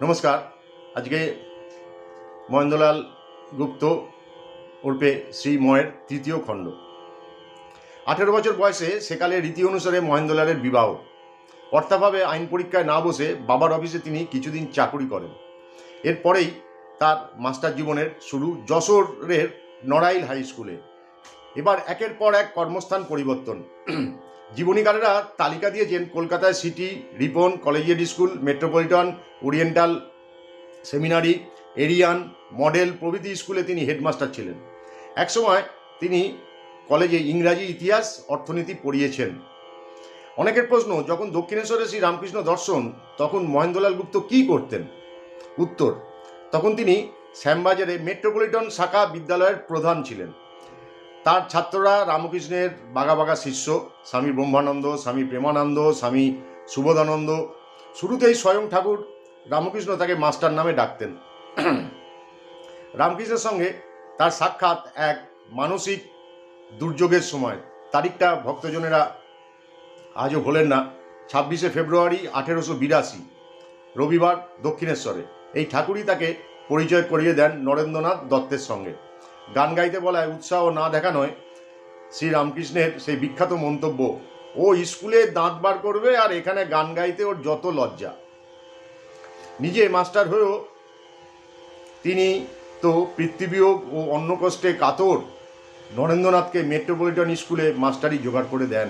নমস্কার। আজকে মহেন্দ্রলাল গুপ্ত উর্ফে শ্রীময়ের তৃতীয় খণ্ড। 18 বছর বয়সে সেকালে রীতি অনুসারে মহেন্দ্রলালের বিবাহ। অর্থাভাবে আইন পরীক্ষায় না বসে বাবার অফিসে তিনি কিছুদিন চাকুরি করেন। এরপরেই তার মাস্টার জীবনের শুরু যশোরের নড়াইল হাই স্কুলে। এবার একের পর এক কর্মস্থান পরিবর্তন। জীবনীকারেরা তালিকা দিয়েছেন কলকাতায় city, Ripon, collegiate school, Metropolitan, Oriental seminary, Aryan, model প্রভৃতি স্কুলে তিনি হেডমাস্টার ছিলেন। একসময় তিনি কলেজে ইংরাজি, ইতিহাস, অর্থনীতি পড়িয়েছেন। অনেকের প্রশ্ন, যখন দক্ষিণেশ্বরে শ্রী রামকৃষ্ণ দর্শন তখন মহেন্দ্রলাল গুপ্ত কী করতেন? উত্তর, তখন তিনি শ্যামবাজারে মেট্রোপলিটন শাখা বিদ্যালয়ের প্রধান ছিলেন। তার ছাত্ররা রামকৃষ্ণের বাঘা বাঘা শিষ্য, স্বামী ব্রহ্মানন্দ, স্বামী প্রেমানন্দ, স্বামী সুবোধানন্দ। শুরুতেই স্বয়ং ঠাকুর রামকৃষ্ণ তাকে মাস্টার নামে ডাকতেন। রামকৃষ্ণের সঙ্গে তার সাক্ষাৎ এক মানসিক দুর্যোগের সময়। তারিখটা ভক্তজনেরা আজও ভোলেন না। 26শে ফেব্রুয়ারি 1882, রবিবার, দক্ষিণেশ্বরে। এই ঠাকুরই তাকে পরিচয় করিয়ে দেন নরেন্দ্রনাথ দত্তের সঙ্গে। গান গাইতে বলায় উৎসাহ না দেখানোয় শ্রী রামকৃষ্ণের সেই বিখ্যাত মন্তব্য, ও স্কুলে দাঁত বার করবে আর এখানে গান গাইতে ওর যত লজ্জা। নিজে মাস্টার হয়েও তিনি তো পিতৃবিয়োগ ও অন্য কষ্টে কাতর নরেন্দ্রনাথকে মেট্রোপলিটন স্কুলে মাস্টারি জোগাড় করে দেন।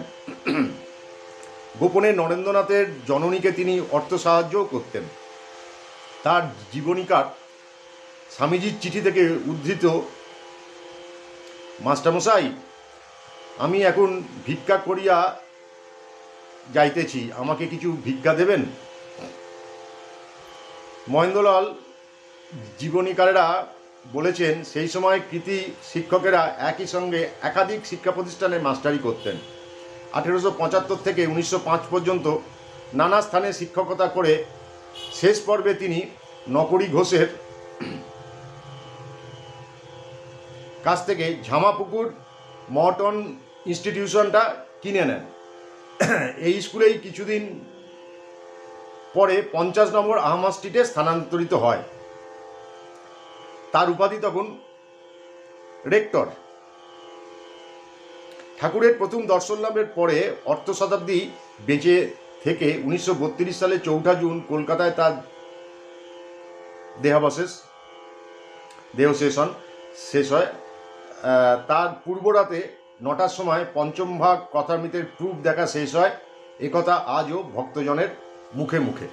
গোপনে নরেন্দ্রনাথের জননীকে তিনি অর্থ সাহায্যও করতেন। তার জীবনীকার স্বামীজির চিঠি থেকে উদ্ধৃত, মাস্টারমশাই, আমি এখন ভিক্ষা করিয়া যাইতেছি, আমাকে কিছু ভিক্ষা দেবেন? মহেন্দ্রলাল জীবনীকারেরা বলেছেন, সেই সময় কৃতি শিক্ষকেরা একই সঙ্গে একাধিক শিক্ষা প্রতিষ্ঠানে মাস্টারি করতেন। 1875 থেকে 1905 পর্যন্ত নানা স্থানে শিক্ষকতা করে শেষ পর্বে তিনি নকরি ঘোষের কাছ থেকে ঝামাপুকুর মর্টন ইনস্টিটিউশনটা কিনে নেন। এই স্কুলেই কিছুদিন পরে 50 নম্বর আহমদ স্ট্রিটে স্থানান্তরিত হয়। তার উপাধি তখন রেক্টর। ঠাকুরের প্রথম দর্শন লাভের পরে অর্ধ শতাব্দী বেঁচে থেকে 1932 সালে 4 জুন কলকাতায় তার দেহশেষন শেষ হয়। তার পূর্বরাতে 9টার সময় পঞ্চম ভাগ কথামৃতের প্রুফ দেখা শেষ হয়। একথা আজও ভক্তজনের মুখে মুখে।